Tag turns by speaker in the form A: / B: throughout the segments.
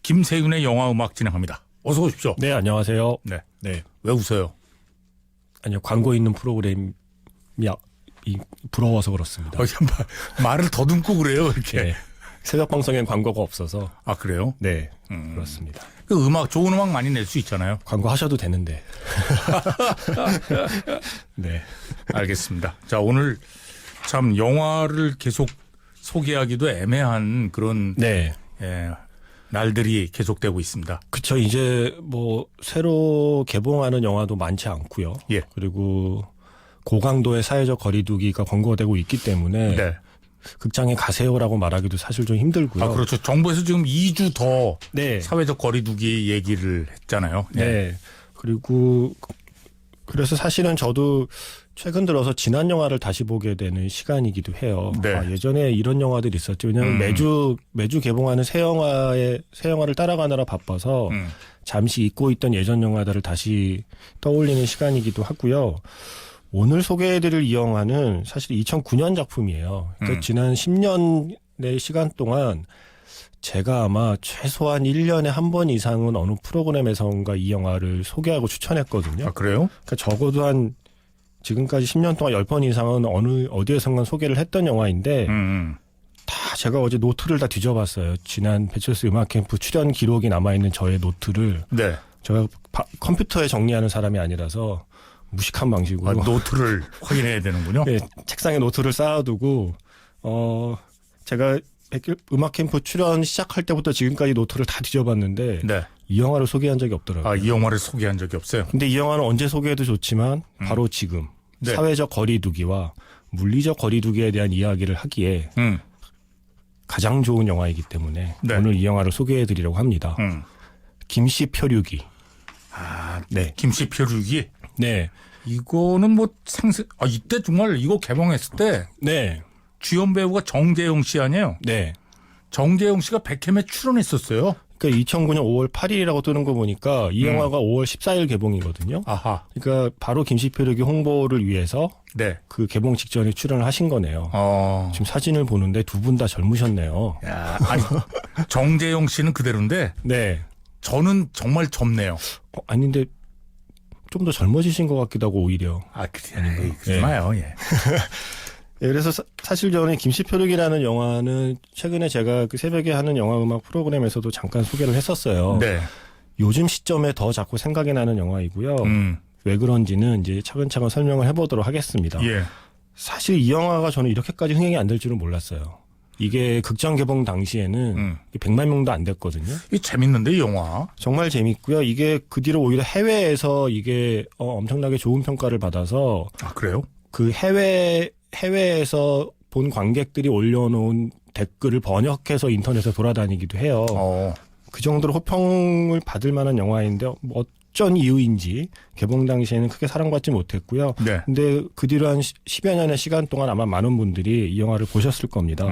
A: 김세윤의 영화 음악 진행합니다. 어서 오십시오.
B: 네, 안녕하세요.
A: 네.
B: 네.
A: 왜 웃어요?
B: 아니요, 광고 있는 프로그램이 부러워서 그렇습니다.
A: 말을 더듬고 그래요, 이렇게.
B: 네. 새벽 방송엔 광고가 없어서.
A: 아, 그래요?
B: 네, 그렇습니다.
A: 그 음악, 좋은 음악 많이 낼 수 있잖아요.
B: 광고 하셔도 되는데. 네.
A: 알겠습니다. 자, 오늘 참 영화를 계속 소개하기도 애매한 그런
B: 네.
A: 날들이 계속되고 있습니다.
B: 그쵸. 이제 뭐 새로 개봉하는 영화도 많지 않고요.
A: 예.
B: 그리고 고강도의 사회적 거리두기가 권고되고 있기 때문에
A: 네.
B: 극장에 가세요라고 말하기도 사실 좀 힘들고요.
A: 아, 그렇죠. 정부에서 지금 2주 더
B: 네.
A: 사회적 거리두기 얘기를 했잖아요.
B: 네. 그리고 그래서 사실은 저도 최근 들어서 지난 영화를 다시 보게 되는 시간이기도 해요.
A: 네.
B: 예전에 이런 영화들이 있었죠. 왜냐하면 매주 개봉하는 새 영화를 따라가느라 바빠서 잠시 잊고 있던 예전 영화들을 다시 떠올리는 시간이기도 하고요. 오늘 소개해드릴 이 영화는 사실 2009년 작품이에요. 그러니까 지난 10년의 시간 동안 제가 아마 최소한 1년에 한 번 이상은 어느 프로그램에선가 이 영화를 소개하고 추천했거든요.
A: 아, 그래요?
B: 그러니까 적어도 한 지금까지 10년 동안 10번 이상은 어디에선가 소개를 했던 영화인데 다 제가 어제 노트를 다 뒤져봤어요. 지난 배철수 음악 캠프 출연 기록이 남아있는 저의 노트를.
A: 네.
B: 제가 컴퓨터에 정리하는 사람이 아니라서 무식한 방식으로.
A: 아, 노트를 확인해야 되는군요.
B: 네, 책상에 노트를 쌓아두고 제가 음악 캠프 출연 시작할 때부터 지금까지 노트를 다 뒤져봤는데
A: 네.
B: 이 영화를 소개한 적이 없더라고요.
A: 아, 이 영화를 소개한 적이 없어요?
B: 근데 이 영화는 언제 소개해도 좋지만 바로 지금
A: 네.
B: 사회적 거리두기와 물리적 거리두기에 대한 이야기를 하기에 가장 좋은 영화이기 때문에
A: 네.
B: 오늘 이 영화를 소개해드리려고 합니다. 김씨 표류기.
A: 아,
B: 네.
A: 김씨 표류기?
B: 네.
A: 이거는 뭐 이때 정말 이거 개봉했을 때
B: 네.
A: 주연 배우가 정재영 씨 아니에요?
B: 네.
A: 정재영 씨가 백햄에 출연했었어요.
B: 그러니까 2009년 5월 8일이라고 뜨는 거 보니까 이 영화가 5월 14일 개봉이거든요.
A: 아하.
B: 그러니까 바로 김씨 표류기 홍보를 위해서
A: 네.
B: 그 개봉 직전에 출연을 하신 거네요.
A: 지금
B: 지금 사진을 보는데 두 분 다 젊으셨네요.
A: 야, 아니, 정재영 씨는 그대로인데
B: 네.
A: 저는 정말 젊네요.
B: 아닌데 좀 더 젊어지신 것 같기도 하고 오히려.
A: 아, 그러지 마요. 예.
B: 네, 그래서 사실 저는 김씨 표류기라는 영화는 최근에 제가 그 새벽에 하는 영화 음악 프로그램에서도 잠깐 소개를 했었어요.
A: 네.
B: 요즘 시점에 더 자꾸 생각이 나는 영화이고요. 왜 그런지는 이제 차근차근 설명을 해보도록 하겠습니다.
A: 예.
B: 사실 이 영화가 저는 이렇게까지 흥행이 안 될 줄은 몰랐어요. 이게 극장 개봉 당시에는 100만 명도 안 됐거든요.
A: 이 재밌는데 이 영화.
B: 정말 재밌고요. 이게 그 뒤로 오히려 해외에서 이게 엄청나게 좋은 평가를 받아서
A: 아, 그래요?
B: 그 해외에서 본 관객들이 올려놓은 댓글을 번역해서 인터넷에 돌아다니기도 해요. 그 정도로 호평을 받을 만한 영화인데 어쩐 이유인지 개봉 당시에는 크게 사랑받지 못했고요.
A: 네.
B: 근데 그 뒤로 한 10여 년의 시간 동안 아마 많은 분들이 이 영화를 보셨을 겁니다.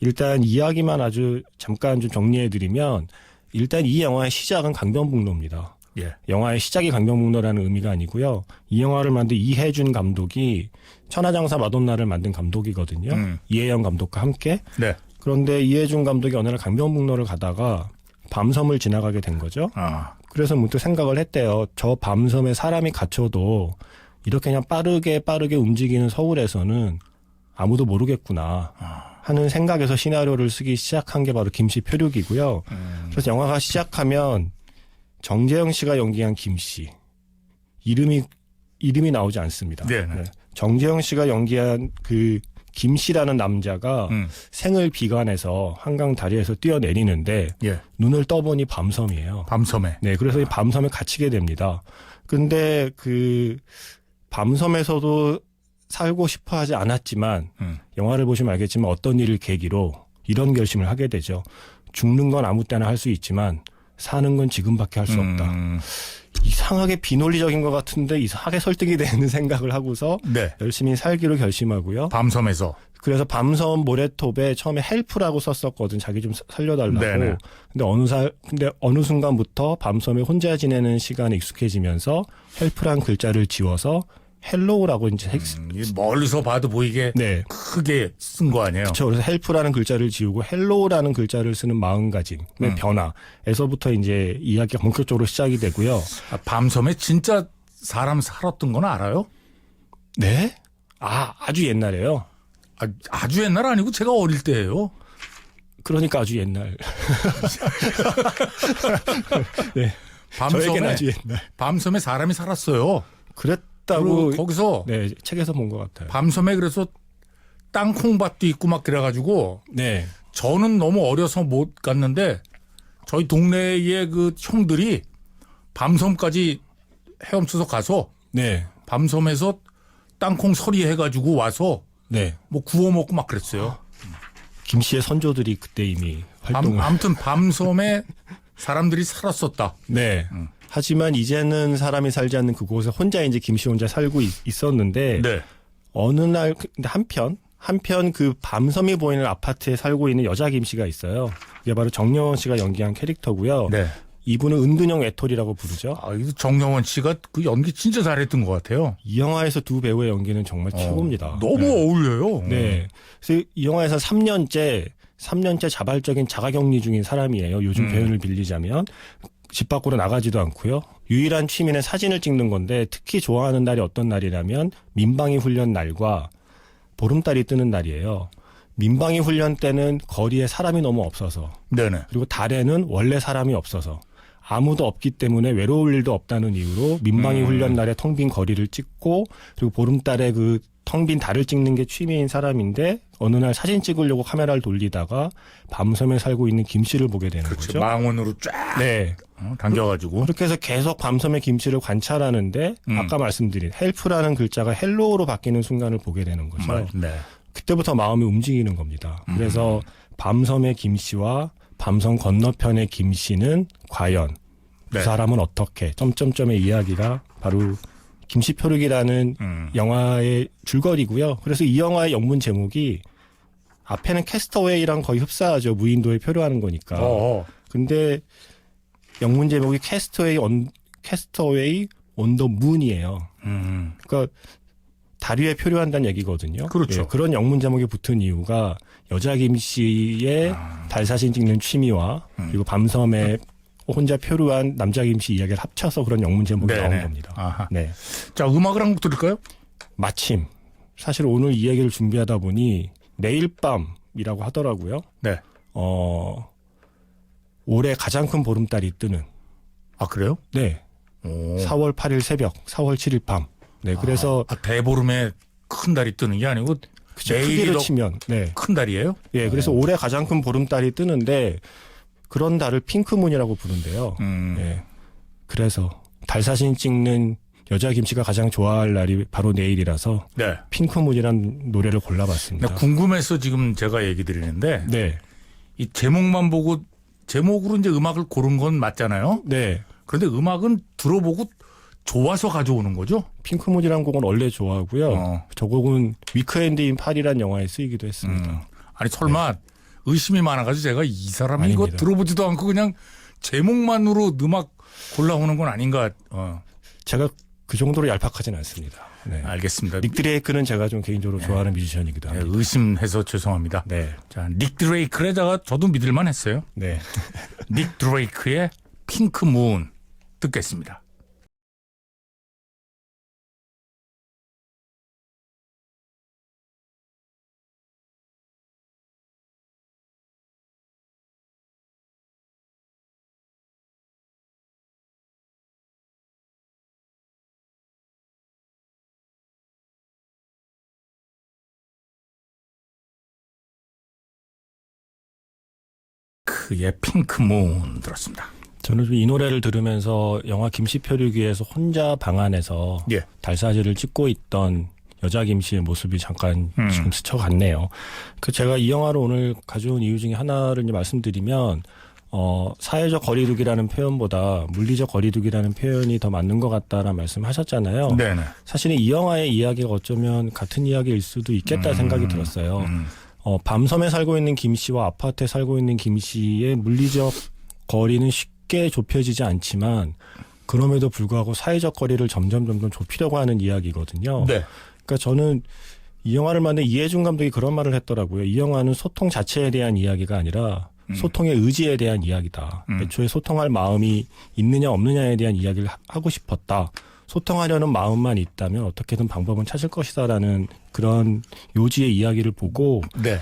B: 일단 이야기만 아주 잠깐 좀 정리해드리면 일단 이 영화의 시작은 강변북로입니다.
A: 예.
B: 영화의 시작이 강변북로라는 의미가 아니고요. 이 영화를 만든 이해준 감독이 천하장사 마돈나를 만든 감독이거든요. 이혜영 감독과 함께.
A: 네.
B: 그런데 이해준 감독이 어느 날 강변북로를 가다가 밤섬을 지나가게 된 거죠. 그래서 문득 생각을 했대요. 저 밤섬에 사람이 갇혀도 이렇게 그냥 빠르게 움직이는 서울에서는 아무도 모르겠구나 하는 생각에서 시나리오를 쓰기 시작한 게 바로 김씨 표류기고요. 그래서 영화가 시작하면 정재영 씨가 연기한 김씨 이름이 나오지 않습니다.
A: 네.
B: 정재영 씨가 연기한 그 김씨라는 남자가 생을 비관해서 한강 다리에서 뛰어내리는데
A: 예.
B: 눈을 떠보니 밤섬이에요.
A: 밤섬에.
B: 네, 그래서 이 밤섬에 갇히게 됩니다. 근데 그 밤섬에서도 살고 싶어 하지 않았지만 영화를 보시면 알겠지만 어떤 일을 계기로 이런 결심을 하게 되죠. 죽는 건 아무 때나 할 수 있지만 사는 건 지금밖에 할 수 없다. 이상하게 비논리적인 것 같은데 이상하게 설득이 되는 생각을 하고서
A: 네.
B: 열심히 살기로 결심하고요.
A: 밤섬에서.
B: 그래서 밤섬 모래톱에 처음에 헬프라고 썼었거든. 자기 좀 살려달라고.
A: 네네.
B: 근데 어느 순간부터 밤섬에 혼자 지내는 시간에 익숙해지면서 헬프란 글자를 지워서 헬로우라고 이제
A: 멀리서 봐도 보이게
B: 네.
A: 크게 쓴 거 아니에요?
B: 그렇죠. 그래서 헬프라는 글자를 지우고 헬로우라는 글자를 쓰는 마음가짐의 변화에서부터 이제 이야기가 본격적으로 시작이 되고요.
A: 밤섬에 진짜 사람 살았던 건 알아요?
B: 네? 아주 옛날에요.
A: 아주 옛날 아니고 제가 어릴 때예요.
B: 그러니까 아주 옛날. 네. 저에게는 아주 옛날.
A: 밤섬에 사람이 살았어요.
B: 그랬다고
A: 거기서
B: 네, 책에서 본 것 같아요.
A: 밤섬에 그래서 땅콩밭도 있고 막 그래가지고
B: 네.
A: 저는 너무 어려서 못 갔는데 저희 동네의 그 형들이 밤섬까지 헤엄쳐서 가서
B: 네.
A: 밤섬에서 땅콩 서리 해가지고 와서
B: 네.
A: 뭐 구워 먹고 막 그랬어요.
B: 김 씨의 선조들이 그때 이미 활동을.
A: 아무튼 밤섬에 사람들이 살았었다.
B: 네. 하지만 이제는 사람이 살지 않는 그곳에 혼자 이제 김 씨 혼자 살고 있었는데
A: 네.
B: 어느 날 근데 한편 그 밤섬이 보이는 아파트에 살고 있는 여자 김 씨가 있어요. 이게 바로 정여원 씨가 연기한 캐릭터고요.
A: 네.
B: 이분은 은둔형 외톨이라고 부르죠.
A: 이거 정영원 씨가 그 연기 진짜 잘했던 것 같아요.
B: 이 영화에서 두 배우의 연기는 정말 최고입니다.
A: 너무
B: 네.
A: 어울려요.
B: 네. 그래서 이 영화에서 3년째 자발적인 자가격리 중인 사람이에요. 요즘 표현을 빌리자면. 집 밖으로 나가지도 않고요. 유일한 취미는 사진을 찍는 건데 특히 좋아하는 날이 어떤 날이라면 민방위 훈련 날과 보름달이 뜨는 날이에요. 민방위 훈련 때는 거리에 사람이 너무 없어서
A: 네네.
B: 그리고 달에는 원래 사람이 없어서 아무도 없기 때문에 외로울 일도 없다는 이유로 민방위 훈련 날에 텅 빈 거리를 찍고 그리고 보름달에 그 텅 빈 달을 찍는 게 취미인 사람인데 어느 날 사진 찍으려고 카메라를 돌리다가 밤섬에 살고 있는 김 씨를 보게 되는 거죠.
A: 망원으로 쫙
B: 네.
A: 당겨가지고.
B: 그렇게 해서 계속 밤섬의 김 씨를 관찰하는데 아까 말씀드린 헬프라는 글자가 헬로우로 바뀌는 순간을 보게 되는 거죠.
A: 네.
B: 그때부터 마음이 움직이는 겁니다. 그래서 밤섬의 김 씨와 밤섬 건너편의 김 씨는 과연 그 사람은 어떻게 점점점의 이야기가 바로 김씨 표류기라는 영화의 줄거리고요. 그래서 이 영화의 영문 제목이 앞에는 캐스터웨이랑 거의 흡사하죠. 무인도에 표류하는 거니까. 근데 영문 제목이 캐스터웨이 온 더 문이에요. 그러니까 달 위에 표류한다는 얘기거든요.
A: 그렇죠.
B: 예, 그런 영문 제목이 붙은 이유가 여자 김 씨의 달 사진 찍는 취미와 그리고 밤섬에 혼자 표류한 남자 김 씨 이야기를 합쳐서 그런 영문 제목이 나온 겁니다.
A: 아하.
B: 네.
A: 자, 음악을 한 곡 들을까요?
B: 마침 사실 오늘 이 얘기를 준비하다 보니 내일 밤이라고 하더라고요.
A: 네.
B: 올해 가장 큰 보름달이 뜨는.
A: 그래요?
B: 네. 4월 8일 새벽, 4월 7일 밤. 네. 그래서
A: 대보름에 큰 달이 뜨는 게 아니고
B: 크기를
A: 내일이
B: 치면 네.
A: 큰 달이에요?
B: 예. 그래서 올해 가장 큰 보름달이 뜨는데 그런 달을 핑크문이라고 부른대요. 예. 그래서 달 사진 찍는 여자 김 씨가 가장 좋아할 날이 바로 내일이라서
A: 네.
B: 핑크문이라는 노래를 골라봤습니다.
A: 궁금해서 지금 제가 얘기 드리는데
B: 네.
A: 이 제목만 보고 제목으로 이제 음악을 고른 건 맞잖아요.
B: 네.
A: 그런데 음악은 들어보고 좋아서 가져오는 거죠?
B: 핑크문이라는 곡은 원래 좋아하고요. 저 곡은 위크엔드 인 파리라는 영화에 쓰이기도 했습니다.
A: 아니 설마 의심이 많아가지고 제가 이 사람이
B: 아닙니다.
A: 이거 들어보지도 않고 그냥 제목만으로 음악 골라오는 건 아닌가.
B: 제가 그 정도로 얄팍하진 않습니다. 네.
A: 알겠습니다.
B: 닉 드레이크는 제가 좀 개인적으로 좋아하는 뮤지션이기도 합니다.
A: 의심해서 죄송합니다.
B: 네.
A: 자, 닉 드레이크에다가 저도 믿을만 했어요.
B: 네.
A: 닉 드레이크의 핑크문 듣겠습니다. 그의 핑크문 들었습니다.
B: 저는 이 노래를 들으면서 영화 김씨 표류기에서 혼자 방 안에서
A: 예.
B: 달사진을 찍고 있던 여자 김씨의 모습이 잠깐 지금 스쳐갔네요. 제가 이 영화를 오늘 가져온 이유 중에 하나를 이제 말씀드리면 사회적 거리두기라는 표현보다 물리적 거리두기라는 표현이 더 맞는 것 같다라는 말씀하셨잖아요.
A: 네네.
B: 사실은 이 영화의 이야기가 어쩌면 같은 이야기일 수도 있겠다 생각이 들었어요. 밤섬에 살고 있는 김 씨와 아파트에 살고 있는 김 씨의 물리적 거리는 쉽게 좁혀지지 않지만 그럼에도 불구하고 사회적 거리를 점점 좁히려고 하는 이야기거든요.
A: 네.
B: 그러니까 저는 이 영화를 만든 이해준 감독이 그런 말을 했더라고요. 이 영화는 소통 자체에 대한 이야기가 아니라 소통의 의지에 대한 이야기다. 애초에 소통할 마음이 있느냐 없느냐에 대한 이야기를 하고 싶었다. 소통하려는 마음만 있다면 어떻게든 방법은 찾을 것이다라는 그런 요지의 이야기를 보고
A: 네.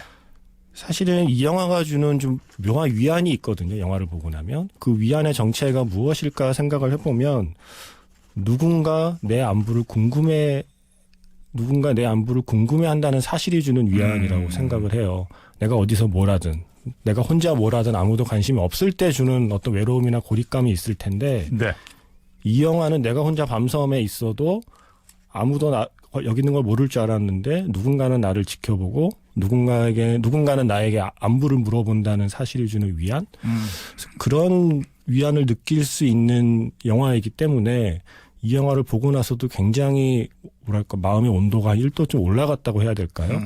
B: 사실은 이 영화가 주는 좀 묘한 위안이 있거든요. 영화를 보고 나면. 그 위안의 정체가 무엇일까 생각을 해보면 누군가 내 안부를 궁금해한다는 사실이 주는 위안이라고 생각을 해요. 내가 어디서 뭘 하든 내가 혼자 뭘 하든 아무도 관심이 없을 때 주는 어떤 외로움이나 고립감이 있을 텐데
A: 네.
B: 이 영화는 내가 혼자 밤섬에 있어도 아무도 여기 있는 걸 모를 줄 알았는데 누군가는 나를 지켜보고 누군가는 나에게 안부를 물어본다는 사실이 주는 위안? 그런 위안을 느낄 수 있는 영화이기 때문에 이 영화를 보고 나서도 굉장히 뭐랄까 마음의 온도가 1도쯤 올라갔다고 해야 될까요?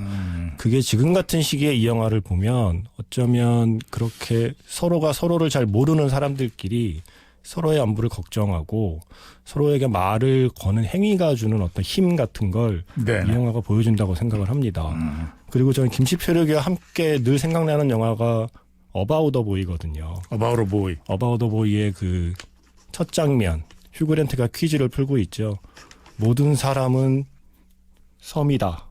B: 그게 지금 같은 시기에 이 영화를 보면 어쩌면 그렇게 서로가 서로를 잘 모르는 사람들끼리 서로의 안부를 걱정하고 서로에게 말을 거는 행위가 주는 어떤 힘 같은 걸 이 영화가 보여준다고 생각을 합니다. 그리고 저는 김치표류기와 함께 늘 생각나는 영화가 어바웃 더 보이거든요.
A: 어바웃 더 보이.
B: 어바웃 더 보이의 그 첫 장면. 휴그랜트가 퀴즈를 풀고 있죠. 모든 사람은 섬이다.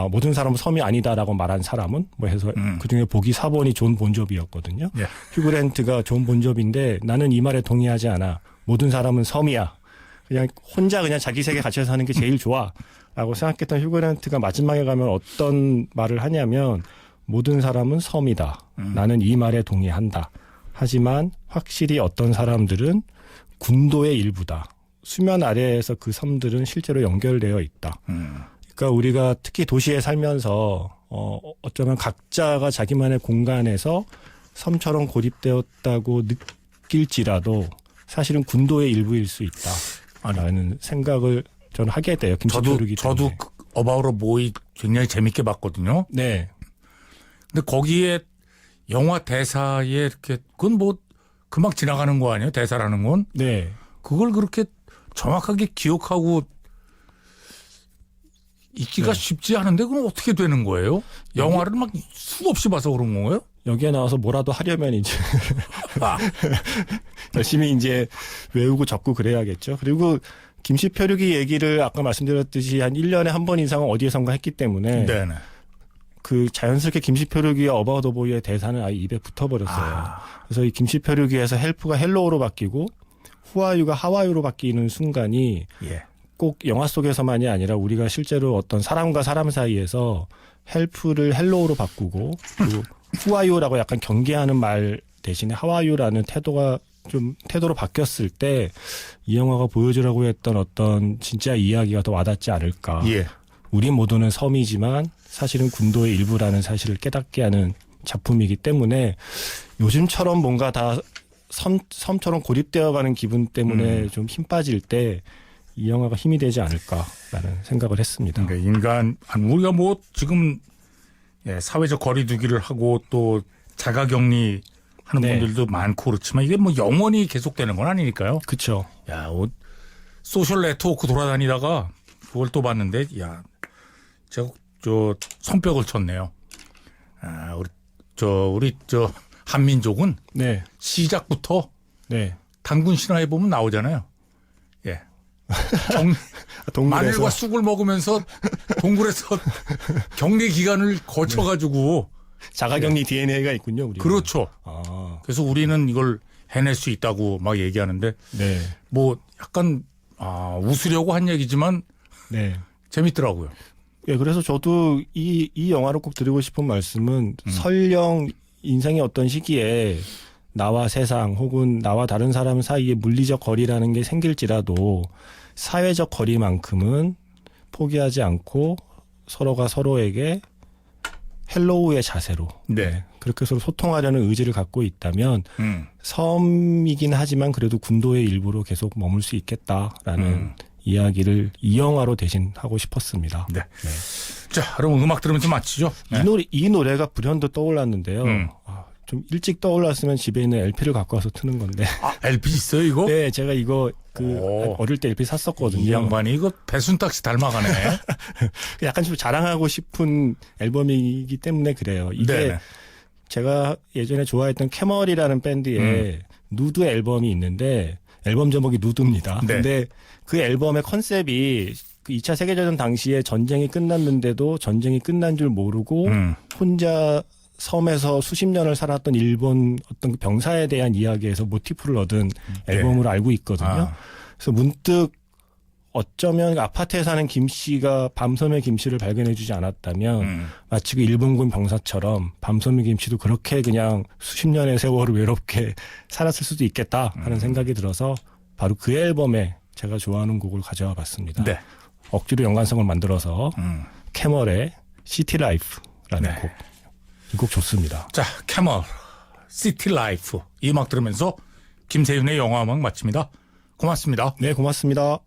B: 모든 사람은 섬이 아니다라고 말한 사람은 뭐 해서 그중에 보기 4번이 존 본조비였거든요.
A: 예.
B: 휴그랜트가 존 본조비인데 나는 이 말에 동의하지 않아. 모든 사람은 섬이야. 그냥 혼자 그냥 자기 세계 갇혀 사는 게 제일 좋아. 라고 생각했던 휴그랜트가 마지막에 가면 어떤 말을 하냐면 모든 사람은 섬이다. 나는 이 말에 동의한다. 하지만 확실히 어떤 사람들은 군도의 일부다. 수면 아래에서 그 섬들은 실제로 연결되어 있다. 그러니까 우리가 특히 도시에 살면서 어쩌면 각자가 자기만의 공간에서 섬처럼 고립되었다고 느낄지라도 사실은 군도의 일부일 수 있다라는 생각을 저는 하게 돼요. 김치표류기
A: 저도 어바웃 더 보이 굉장히 재밌게 봤거든요.
B: 네.
A: 근데 거기에 영화 대사에 이렇게 그건 뭐 금방 지나가는 거 아니에요? 대사라는 건.
B: 네.
A: 그걸 그렇게 정확하게 기억하고 있기가 쉽지 않은데 그건 어떻게 되는 거예요? 영화를 막 수없이 봐서 그런 거예요?
B: 여기에 나와서 뭐라도 하려면 이제 열심히 이제 외우고 적고 그래야겠죠. 그리고 김치표류기 얘기를 아까 말씀드렸듯이 한 1년에 한 번 이상은 어디에선가 했기 때문에
A: 네네.
B: 그 자연스럽게 김치표류기와 어바웃 더 보이의 대사는 아예 입에 붙어버렸어요. 그래서 이 김치표류기에서 헬프가 헬로우로 바뀌고 후아유가 하와유로 바뀌는 순간이
A: 예.
B: 꼭 영화 속에서만이 아니라 우리가 실제로 어떤 사람과 사람 사이에서 헬프를 헬로우로 바꾸고 그리고 후아유라고 약간 경계하는 말 대신에 하와유라는 태도로 바뀌었을 때 이 영화가 보여주라고 했던 어떤 진짜 이야기가 더 와닿지 않을까.
A: 예.
B: 우리 모두는 섬이지만 사실은 군도의 일부라는 사실을 깨닫게 하는 작품이기 때문에 요즘처럼 뭔가 다 섬처럼 고립되어가는 기분 때문에 좀 힘 빠질 때 이 영화가 힘이 되지 않을까라는 생각을 했습니다.
A: 그러니까 우리가 뭐 지금 사회적 거리두기를 하고 또 자가격리 하는
B: 네.
A: 분들도 많고 그렇지만 이게 뭐 영원히 계속되는 건 아니니까요.
B: 그렇죠.
A: 야, 소셜 네트워크 돌아다니다가 그걸 또 봤는데 제가 손뼉을 쳤네요. 우리 한민족은
B: 네.
A: 시작부터
B: 네.
A: 단군 신화에 보면 나오잖아요. 예. 마늘과 쑥을 먹으면서 동굴에서 격리 기간을 거쳐가지고
B: 자가격리 DNA가 있군요. 우리는.
A: 그렇죠. 그래서 우리는 이걸 해낼 수 있다고 막 얘기하는데
B: 네.
A: 뭐 약간 웃으려고 한 얘기지만
B: 네.
A: 재밌더라고요.
B: 예, 그래서 저도 이 영화로 꼭 드리고 싶은 말씀은 설령 인생의 어떤 시기에 나와 세상 혹은 나와 다른 사람 사이에 물리적 거리라는 게 생길지라도 사회적 거리만큼은 포기하지 않고 서로가 서로에게 헬로우의 자세로
A: 네.
B: 그렇게 서로 소통하려는 의지를 갖고 있다면 섬이긴 하지만 그래도 군도의 일부로 계속 머물 수 있겠다라는 이야기를 이 영화로 대신 하고 싶었습니다.
A: 네. 자, 그럼 음악 들으면서 마치죠. 네.
B: 이 노래가 불현듯 떠올랐는데요. 좀 일찍 떠올랐으면 집에 있는 LP를 갖고 와서 트는 건데.
A: 아, LP 있어요 이거?
B: 네, 제가 이거
A: 오.
B: 어릴 때 LP 샀었거든요.
A: 이 양반이 이거 배순탁 씨 닮아가네.
B: 약간 좀 자랑하고 싶은 앨범이기 때문에 그래요. 이게
A: 네네.
B: 제가 예전에 좋아했던 캐멀이라는 밴드의 누드 앨범이 있는데 앨범 제목이 누드입니다.
A: 네.
B: 근데 그 앨범의 컨셉이 그 2차 세계대전 당시에 전쟁이 끝났는데도 전쟁이 끝난 줄 모르고 혼자 섬에서 수십 년을 살았던 일본 어떤 그 병사에 대한 이야기에서 모티프를 얻은 앨범으로 알고 있거든요.
A: 아.
B: 그래서 문득 어쩌면 아파트에 사는 김 씨가 밤섬의 김 씨를 발견해주지 않았다면 마치 그 일본군 병사처럼 밤섬의 김 씨도 그렇게 그냥 수십 년의 세월을 외롭게 살았을 수도 있겠다 하는 생각이 들어서 바로 그 앨범에 제가 좋아하는 곡을 가져와 봤습니다.
A: 네.
B: 억지로 연관성을 만들어서 캐멀의 시티 라이프라는
A: 네.
B: 곡. 이 곡 좋습니다.
A: 자, 캐멀, 시티 라이프 이 음악 들으면서 김세윤의 영화 음악 마칩니다. 고맙습니다.
B: 네, 고맙습니다.